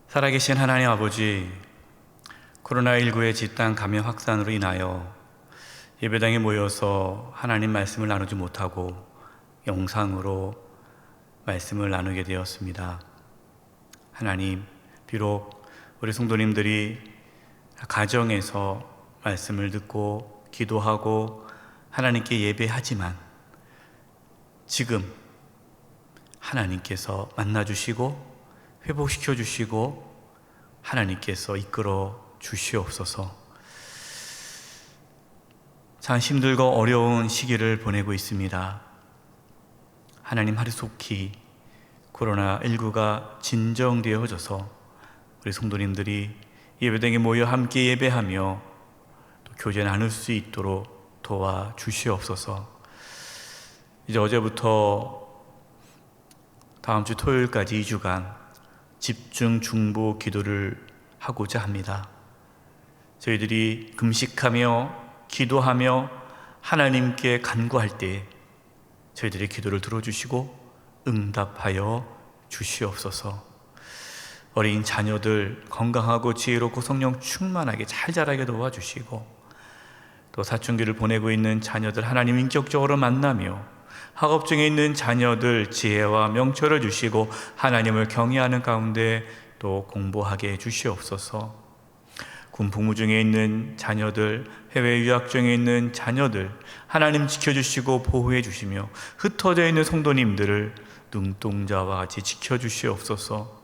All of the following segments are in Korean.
살아계신 하나님 아버지, 코로나19의 집단 감염 확산으로 인하여 예배당에 모여서 하나님 말씀을 나누지 못하고 영상으로 말씀을 나누게 되었습니다. 하나님, 비록 우리 성도님들이 가정에서 말씀을 듣고 기도하고 하나님께 예배하지만 지금 하나님께서 만나주시고 회복시켜 주시고 하나님께서 이끌어 주시옵소서. 참 힘들고 어려운 시기를 보내고 있습니다. 하나님, 하루속히 코로나19가 진정되어져서 우리 성도님들이 예배당에 모여 함께 예배하며 또 교제 나눌 수 있도록 도와주시옵소서. 이제 어제부터 다음 주 토요일까지 2주간 집중 중보 기도를 하고자 합니다. 저희들이 금식하며 기도하며 하나님께 간구할 때 저희들의 기도를 들어주시고 응답하여 주시옵소서. 어린 자녀들 건강하고 지혜롭고 성령 충만하게 잘 자라게 도와주시고, 또 사춘기를 보내고 있는 자녀들 하나님 인격적으로 만나며 학업 중에 있는 자녀들 지혜와 명철을 주시고 하나님을 경외하는 가운데 또 공부하게 해주시옵소서. 군 복무 중에 있는 자녀들, 해외 유학 중에 있는 자녀들 하나님 지켜주시고 보호해 주시며 흩어져 있는 성도님들을 눈동자와 같이 지켜주시옵소서.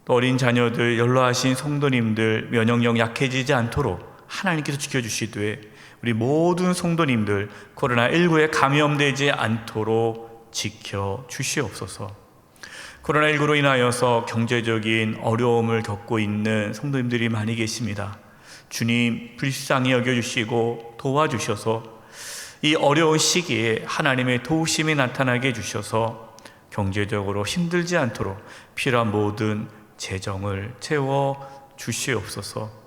또 어린 자녀들, 연로하신 성도님들 면역력 약해지지 않도록 하나님께서 지켜주시되 우리 모든 성도님들 코로나19에 감염되지 않도록 지켜주시옵소서. 코로나19로 인하여서 경제적인 어려움을 겪고 있는 성도님들이 많이 계십니다. 주님, 불쌍히 여겨주시고 도와주셔서 이 어려운 시기에 하나님의 도우심이 나타나게 해주셔서 경제적으로 힘들지 않도록 필요한 모든 재정을 채워 주시옵소서.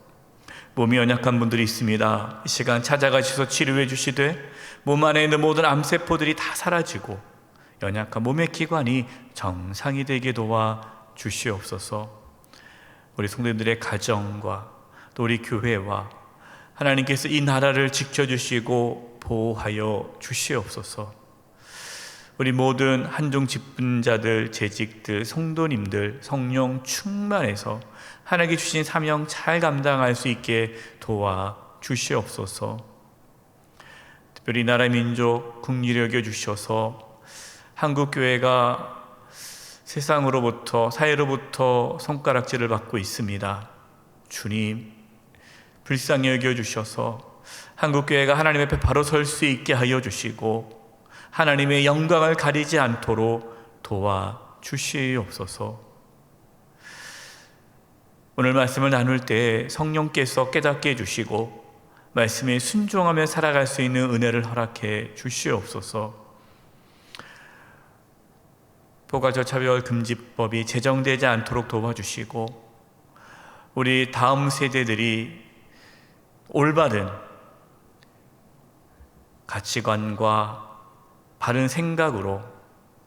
몸이 연약한 분들이 있습니다. 이 시간 찾아가셔서 치료해 주시되 몸 안에 있는 모든 암세포들이 다 사라지고 연약한 몸의 기관이 정상이 되게 도와 주시옵소서. 우리 성도님들의 가정과 또 우리 교회와 하나님께서 이 나라를 지켜주시고 보호하여 주시옵소서. 우리 모든 한중 직분자들, 재직들, 성도님들 성령 충만해서 하나님께 주신 사명 잘 감당할 수 있게 도와주시옵소서. 특별히 나라 민족 긍휼히 여겨주셔서 한국교회가 세상으로부터 사회로부터 손가락질을 받고 있습니다. 주님, 불쌍히 여겨주셔서 한국교회가 하나님 앞에 바로 설 수 있게 하여 주시고 하나님의 영광을 가리지 않도록 도와주시옵소서. 오늘 말씀을 나눌 때 성령께서 깨닫게 해주시고 말씀에 순종하며 살아갈 수 있는 은혜를 허락해 주시옵소서. 포괄적 차별 금지법이 제정되지 않도록 도와주시고 우리 다음 세대들이 올바른 가치관과 바른 생각으로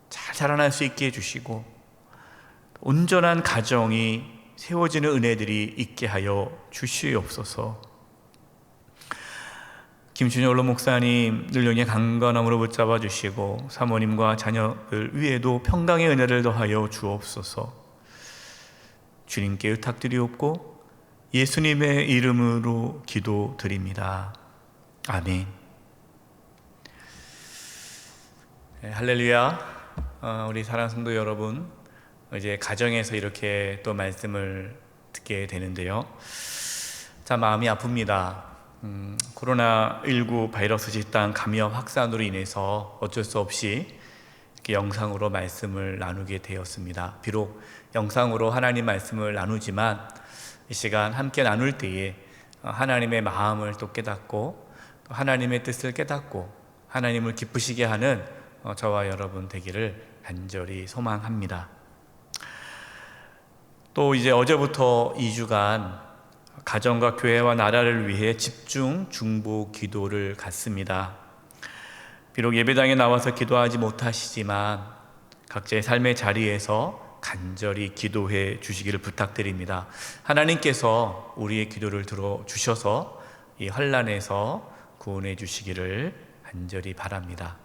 잘 자라날 수 있게 해주시고 온전한 가정이 세워지는 은혜들이 있게 하여 주시옵소서. 김준영 원로 목사님 늘 영의 강건함으로 붙잡아 주시고 사모님과 자녀들 위에도 평강의 은혜를 더하여 주옵소서. 주님께 의탁드리옵고 예수님의 이름으로 기도드립니다. 아멘. 할렐루야. 우리 사랑하는 성도 여러분, 이제 가정에서 이렇게 또 말씀을 듣게 되는데요. 참 마음이 아픕니다. 코로나19 바이러스 집단 감염 확산으로 인해서 어쩔 수 없이 이렇게 영상으로 말씀을 나누게 되었습니다. 비록 영상으로 하나님 말씀을 나누지만 이 시간 함께 나눌 때에 하나님의 마음을 또 깨닫고 또 하나님의 뜻을 깨닫고 하나님을 기쁘시게 하는 저와 여러분 되기를 간절히 소망합니다. 또 이제 어제부터 2주간 가정과 교회와 나라를 위해 집중 중보 기도를 갖습니다. 비록 예배당에 나와서 기도하지 못하시지만 각자의 삶의 자리에서 간절히 기도해 주시기를 부탁드립니다. 하나님께서 우리의 기도를 들어주셔서 이 환난에서 구원해 주시기를 간절히 바랍니다.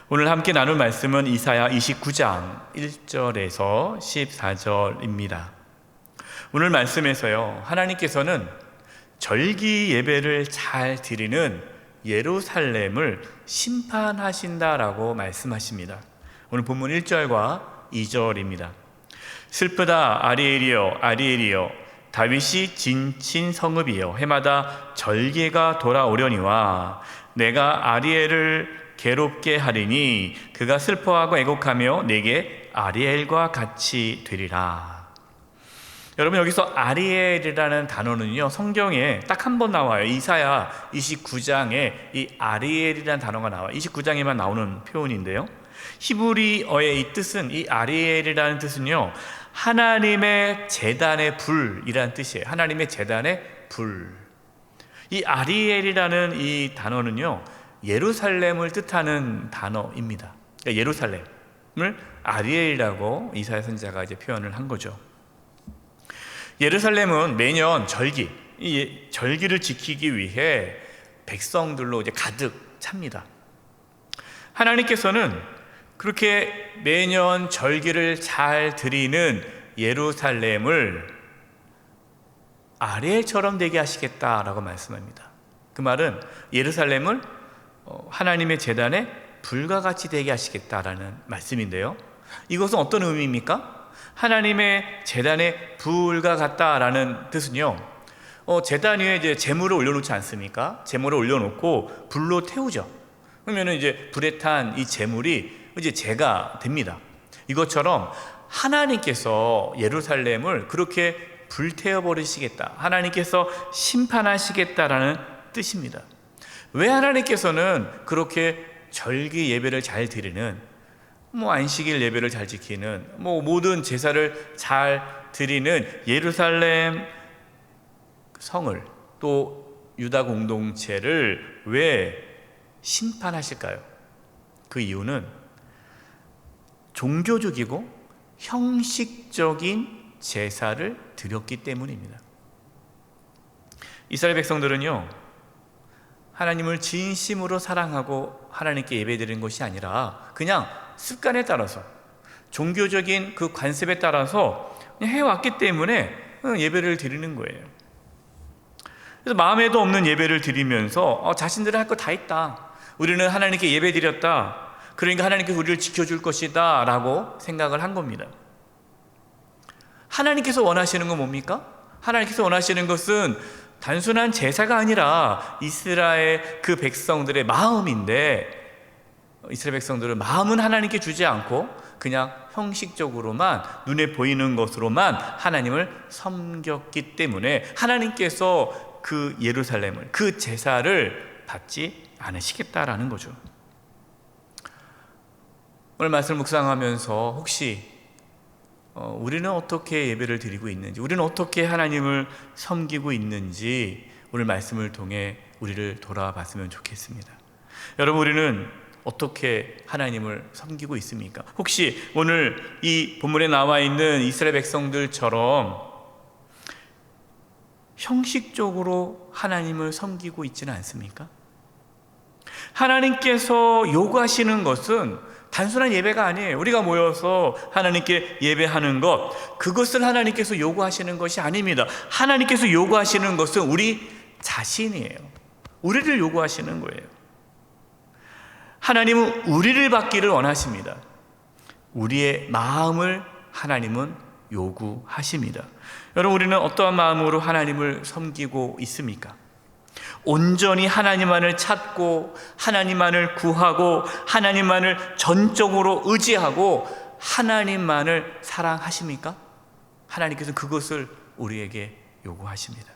오늘 함께 나눌 말씀은 이사야 29장 1절에서 14절입니다. 오늘 말씀에서요, 하나님께서는 절기 예배를 잘 드리는 예루살렘을 심판하신다라고 말씀하십니다. 오늘 본문 1절과 2절입니다. 슬프다 아리엘이여 아리엘이여 다윗이 진친 성읍이여 해마다 절기가 돌아오려니와 내가 아리엘을 괴롭게 하리니 그가 슬퍼하고 애곡하며 내게 아리엘과 같이 되리라. 여러분, 여기서 아리엘이라는 단어는요, 성경에 딱 한 번 나와요. 이사야 29장에 이 아리엘이라는 단어가 나와요. 29장에만 나오는 표현인데요, 히브리어의 이 뜻은, 이 아리엘이라는 뜻은요, 하나님의 제단의 불이라는 뜻이에요. 하나님의 제단의 불. 이 아리엘이라는 이 단어는요, 예루살렘을 뜻하는 단어입니다. 그러니까 예루살렘을 아리엘이라고 이사야 선지자가 이제 표현을 한 거죠. 예루살렘은 매년 절기, 이 절기를 지키기 위해 백성들로 이제 가득 찹니다. 하나님께서는 그렇게 매년 절기를 잘 드리는 예루살렘을 아리엘처럼 되게 하시겠다라고 말씀합니다. 그 말은 예루살렘을 하나님의 제단에 불과 같이 되게 하시겠다라는 말씀인데요, 이것은 어떤 의미입니까? 하나님의 제단에 불과 같다라는 뜻은요, 제단 위에 이제 제물을 올려놓지 않습니까? 제물을 올려놓고 불로 태우죠. 그러면 이제 불에 탄 이 제물이 이제 제가 됩니다. 이것처럼 하나님께서 예루살렘을 그렇게 불태워 버리시겠다, 하나님께서 심판하시겠다라는 뜻입니다. 왜 하나님께서는 그렇게 절기 예배를 잘 드리는, 안식일 예배를 잘 지키는, 모든 제사를 잘 드리는 예루살렘 성을, 또 유다 공동체를 왜 심판하실까요? 그 이유는 종교적이고 형식적인 제사를 드렸기 때문입니다. 이스라엘 백성들은요, 하나님을 진심으로 사랑하고 하나님께 예배드리는 것이 아니라 그냥 습관에 따라서, 종교적인 그 관습에 따라서 그냥 해왔기 때문에 예배를 드리는 거예요. 그래서 마음에도 없는 예배를 드리면서 자신들은 할 거 다 있다, 우리는 하나님께 예배 드렸다, 그러니까 하나님께서 우리를 지켜줄 것이다 라고 생각을 한 겁니다. 하나님께서 원하시는 건 뭡니까? 하나님께서 원하시는 것은 단순한 제사가 아니라 이스라엘 그 백성들의 마음인데, 이스라엘 백성들은 마음은 하나님께 주지 않고 그냥 형식적으로만, 눈에 보이는 것으로만 하나님을 섬겼기 때문에 하나님께서 그 예루살렘을, 그 제사를 받지 않으시겠다라는 거죠. 오늘 말씀을 묵상하면서 혹시 우리는 어떻게 예배를 드리고 있는지, 우리는 어떻게 하나님을 섬기고 있는지 오늘 말씀을 통해 우리를 돌아봤으면 좋겠습니다. 여러분, 우리는 어떻게 하나님을 섬기고 있습니까? 혹시 오늘 이 본문에 나와 있는 이스라엘 백성들처럼 형식적으로 하나님을 섬기고 있지는 않습니까? 하나님께서 요구하시는 것은 단순한 예배가 아니에요. 우리가 모여서 하나님께 예배하는 것, 그것을 하나님께서 요구하시는 것이 아닙니다. 하나님께서 요구하시는 것은 우리 자신이에요. 우리를 요구하시는 거예요. 하나님은 우리를 받기를 원하십니다. 우리의 마음을 하나님은 요구하십니다. 여러분, 우리는 어떠한 마음으로 하나님을 섬기고 있습니까? 온전히 하나님만을 찾고 하나님만을 구하고 하나님만을 전적으로 의지하고 하나님만을 사랑하십니까? 하나님께서는 그것을 우리에게 요구하십니다.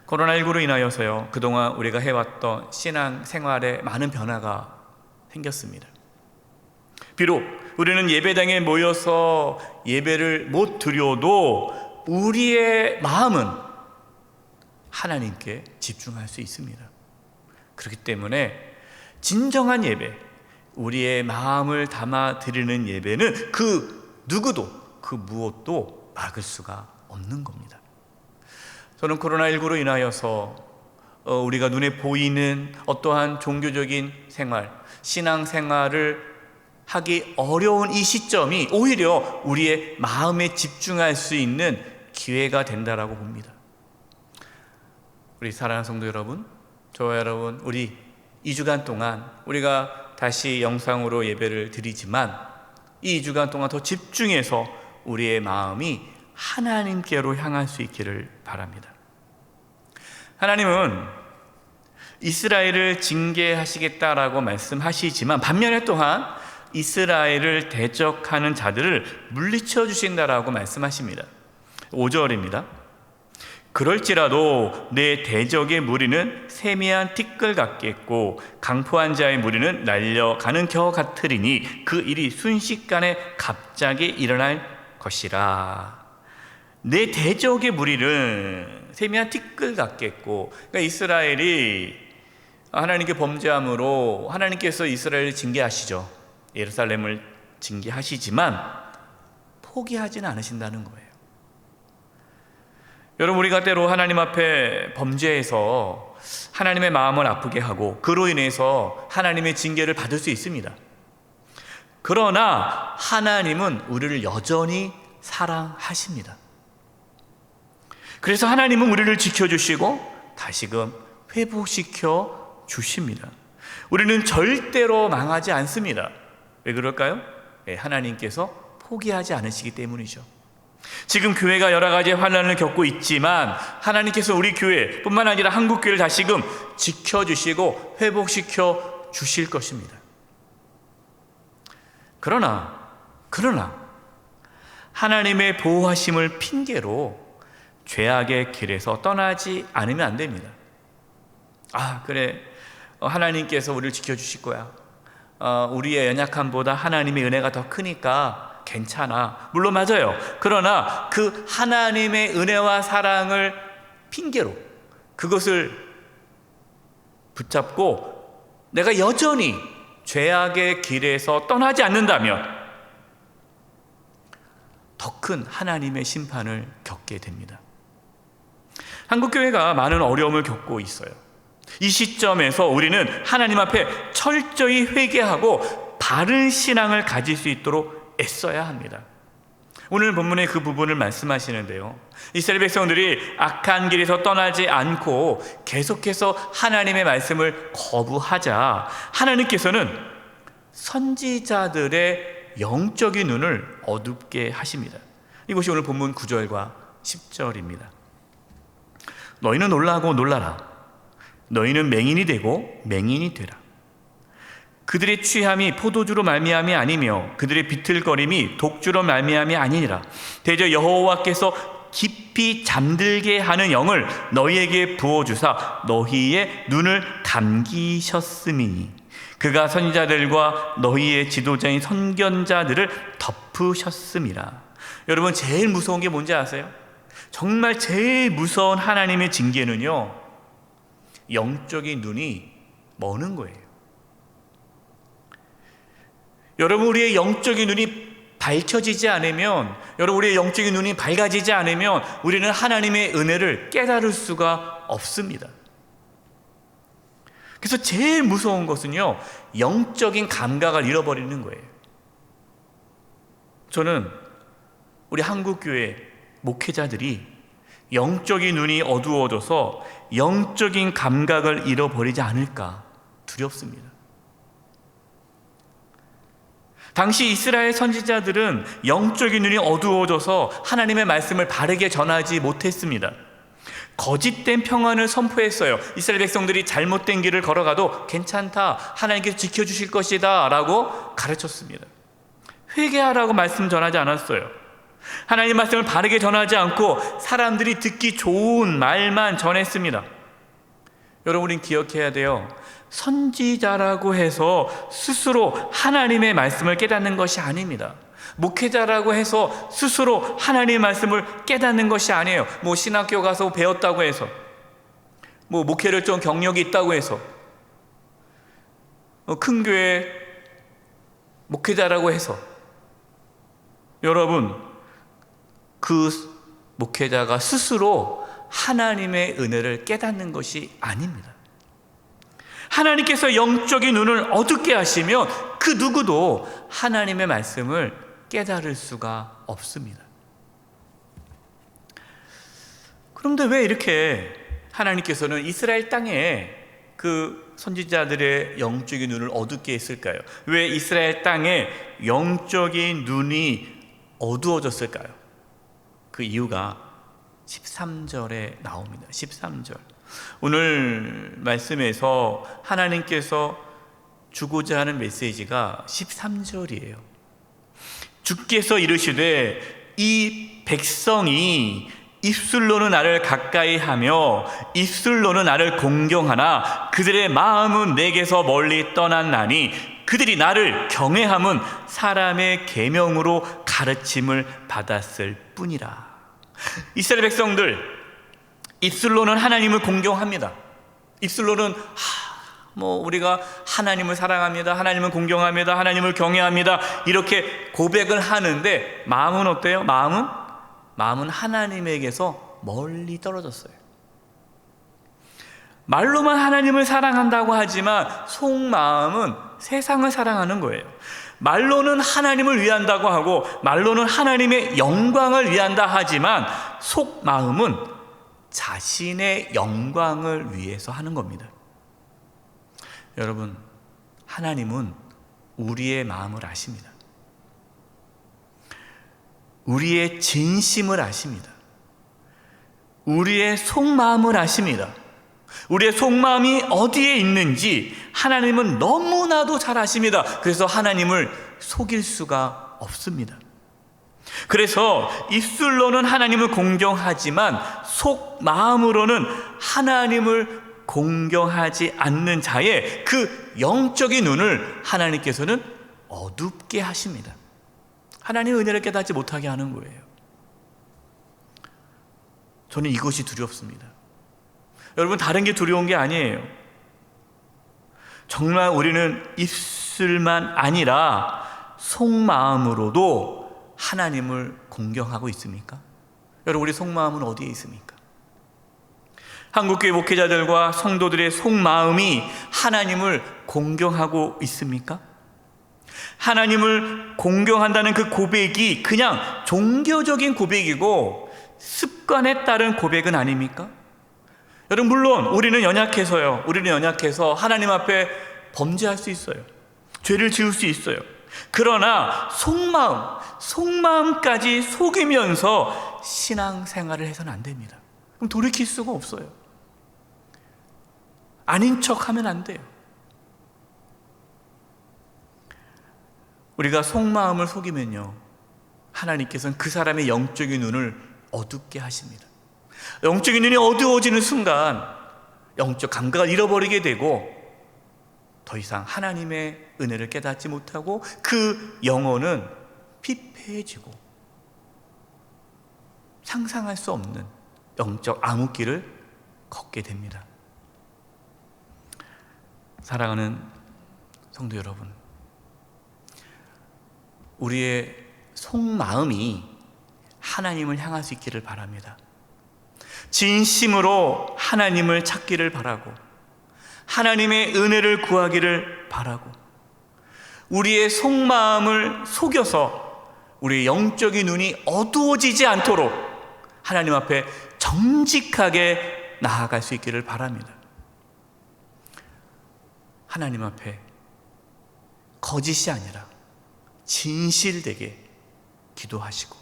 코로나19로 인하여서요, 그동안 우리가 해왔던 신앙 생활에 많은 변화가 생겼습니다. 비록 우리는 예배당에 모여서 예배를 못 드려도 우리의 마음은 하나님께 집중할 수 있습니다. 그렇기 때문에 진정한 예배, 우리의 마음을 담아 드리는 예배는 그 누구도 그 무엇도 막을 수가 없는 겁니다. 저는 코로나19로 인하여서 우리가 눈에 보이는 어떠한 종교적인 생활, 신앙생활을 하기 어려운 이 시점이 오히려 우리의 마음에 집중할 수 있는 기회가 된다라고 봅니다. 우리 사랑하는 성도 여러분, 저와 여러분, 우리 2주간 동안 우리가 다시 영상으로 예배를 드리지만 이 2주간 동안 더 집중해서 우리의 마음이 하나님께로 향할 수 있기를 바랍니다. 하나님은 이스라엘을 징계하시겠다라고 말씀하시지만 반면에 또한 이스라엘을 대적하는 자들을 물리쳐 주신다라고 말씀하십니다. 5절입니다. 그럴지라도 내 대적의 무리는 세미한 티끌 같겠고 강포한 자의 무리는 날려가는 겨 같으리니 그 일이 순식간에 갑자기 일어날 것이라. 내 대적의 무리는 세미한 티끌 같겠고, 그러니까 이스라엘이 하나님께 범죄함으로 하나님께서 이스라엘을 징계하시죠. 예루살렘을 징계하시지만 포기하지는 않으신다는 거예요. 여러분, 우리가 때로 하나님 앞에 범죄해서 하나님의 마음을 아프게 하고 그로 인해서 하나님의 징계를 받을 수 있습니다. 그러나 하나님은 우리를 여전히 사랑하십니다. 그래서 하나님은 우리를 지켜주시고 다시금 회복시켜 주십니다. 우리는 절대로 망하지 않습니다. 왜 그럴까요? 하나님께서 포기하지 않으시기 때문이죠. 지금 교회가 여러 가지 환난을 겪고 있지만 하나님께서 우리 교회뿐만 아니라 한국교회를 다시금 지켜주시고 회복시켜 주실 것입니다. 그러나 하나님의 보호하심을 핑계로 죄악의 길에서 떠나지 않으면 안 됩니다. 그래, 하나님께서 우리를 지켜주실 거야. 우리의 연약함보다 하나님의 은혜가 더 크니까 괜찮아. 물론 맞아요. 그러나 그 하나님의 은혜와 사랑을 핑계로 그것을 붙잡고 내가 여전히 죄악의 길에서 떠나지 않는다면 더 큰 하나님의 심판을 겪게 됩니다. 한국교회가 많은 어려움을 겪고 있어요. 이 시점에서 우리는 하나님 앞에 철저히 회개하고 바른 신앙을 가질 수 있도록 애써야 합니다. 오늘 본문의 그 부분을 말씀하시는데요, 이스라엘 백성들이 악한 길에서 떠나지 않고 계속해서 하나님의 말씀을 거부하자 하나님께서는 선지자들의 영적인 눈을 어둡게 하십니다. 이것이 오늘 본문 9절과 10절입니다. 너희는 놀라고 놀라라. 너희는 맹인이 되고 맹인이 되라. 그들의 취함이 포도주로 말미암이 아니며 그들의 비틀거림이 독주로 말미암이 아니니라. 대저 여호와께서 깊이 잠들게 하는 영을 너희에게 부어주사 너희의 눈을 감기셨음이니 그가 선지자들과 너희의 지도자인 선견자들을 덮으셨음이라. 여러분, 제일 무서운 게 뭔지 아세요? 정말 제일 무서운 하나님의 징계는요, 영적인 눈이 머는 거예요. 여러분, 우리의 영적인 눈이 밝혀지지 않으면, 여러분, 우리의 영적인 눈이 밝아지지 않으면 우리는 하나님의 은혜를 깨달을 수가 없습니다. 그래서 제일 무서운 것은요, 영적인 감각을 잃어버리는 거예요. 저는 우리 한국교회 목회자들이 영적인 눈이 어두워져서 영적인 감각을 잃어버리지 않을까 두렵습니다. 당시 이스라엘 선지자들은 영적인 눈이 어두워져서 하나님의 말씀을 바르게 전하지 못했습니다. 거짓된 평안을 선포했어요. 이스라엘 백성들이 잘못된 길을 걸어가도 괜찮다, 하나님께서 지켜주실 것이다 라고 가르쳤습니다. 회개하라고 말씀 전하지 않았어요. 하나님 말씀을 바르게 전하지 않고 사람들이 듣기 좋은 말만 전했습니다. 여러분, 우린 기억해야 돼요. 선지자라고 해서 스스로 하나님의 말씀을 깨닫는 것이 아닙니다. 목회자라고 해서 스스로 하나님의 말씀을 깨닫는 것이 아니에요. 신학교 가서 배웠다고 해서, 목회를 좀 경력이 있다고 해서, 큰 교회 목회자라고 해서 여러분, 그 목회자가 스스로 하나님의 은혜를 깨닫는 것이 아닙니다. 하나님께서 영적인 눈을 어둡게 하시면 그 누구도 하나님의 말씀을 깨달을 수가 없습니다. 그런데 왜 이렇게 하나님께서는 이스라엘 땅에 그 선지자들의 영적인 눈을 어둡게 했을까요? 왜 이스라엘 땅에 영적인 눈이 어두워졌을까요? 그 이유가 13절에 나옵니다. 13절. 오늘 말씀에서 하나님께서 주고자 하는 메시지가 13절이에요. 주께서 이르시되 이 백성이 입술로는 나를 가까이 하며 입술로는 나를 공경하나 그들의 마음은 내게서 멀리 떠났나니 그들이 나를 경외함은 사람의 계명으로 가르침을 받았을 뿐이라. 이스라엘 백성들 입술로는 하나님을 공경합니다. 입술로는 우리가 하나님을 사랑합니다, 하나님을 공경합니다, 하나님을 경외합니다, 이렇게 고백을 하는데 마음은 어때요? 마음은 하나님에게서 멀리 떨어졌어요. 말로만 하나님을 사랑한다고 하지만 속마음은 세상을 사랑하는 거예요. 말로는 하나님을 위한다고 하고 말로는 하나님의 영광을 위한다 하지만 속마음은 자신의 영광을 위해서 하는 겁니다. 여러분, 하나님은 우리의 마음을 아십니다. 우리의 진심을 아십니다. 우리의 속마음을 아십니다. 우리의 속마음이 어디에 있는지 하나님은 너무나도 잘 아십니다. 그래서 하나님을 속일 수가 없습니다. 그래서 입술로는 하나님을 공경하지만 속마음으로는 하나님을 공경하지 않는 자의 그 영적인 눈을 하나님께서는 어둡게 하십니다. 하나님의 은혜를 깨닫지 못하게 하는 거예요. 저는 이것이 두렵습니다. 여러분, 다른 게 두려운 게 아니에요. 정말 우리는 입술만 아니라 속마음으로도 하나님을 공경하고 있습니까? 여러분, 우리 속마음은 어디에 있습니까? 한국교회 목회자들과 성도들의 속마음이 하나님을 공경하고 있습니까? 하나님을 공경한다는 그 고백이 그냥 종교적인 고백이고 습관에 따른 고백은 아닙니까? 여러분, 물론 우리는 연약해서 하나님 앞에 범죄할 수 있어요. 죄를 지을 수 있어요. 그러나 속마음까지 속이면서 신앙생활을 해서는 안 됩니다. 그럼 돌이킬 수가 없어요. 아닌 척하면 안 돼요. 우리가 속마음을 속이면요, 하나님께서는 그 사람의 영적인 눈을 어둡게 하십니다. 영적인 눈이 어두워지는 순간 영적 감각을 잃어버리게 되고 더 이상 하나님의 은혜를 깨닫지 못하고 그 영혼은 피폐해지고 상상할 수 없는 영적 암흑길을 걷게 됩니다. 사랑하는 성도 여러분, 우리의 속마음이 하나님을 향할 수 있기를 바랍니다. 진심으로 하나님을 찾기를 바라고 하나님의 은혜를 구하기를 바라고 우리의 속마음을 속여서 우리의 영적인 눈이 어두워지지 않도록 하나님 앞에 정직하게 나아갈 수 있기를 바랍니다. 하나님 앞에 거짓이 아니라 진실되게 기도하시고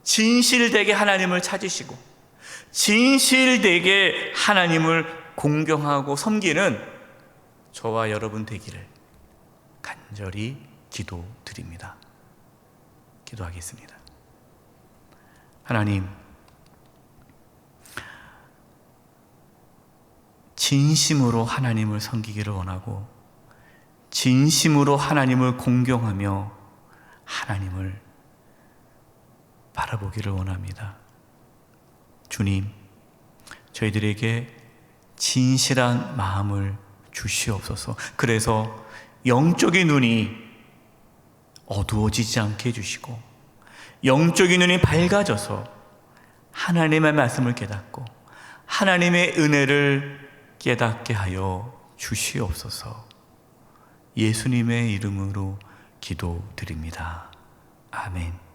진실되게 하나님을 찾으시고 진실되게 하나님을 공경하고 섬기는 저와 여러분 되기를 간절히 기도드립니다. 기도하겠습니다. 하나님, 진심으로 하나님을 섬기기를 원하고 진심으로 하나님을 공경하며 하나님을 바라보기를 원합니다. 주님, 저희들에게 진실한 마음을 주시옵소서. 그래서 영적인 눈이 어두워지지 않게 해주시고 영적인 눈이 밝아져서 하나님의 말씀을 깨닫고 하나님의 은혜를 깨닫게 하여 주시옵소서. 예수님의 이름으로 기도드립니다. 아멘.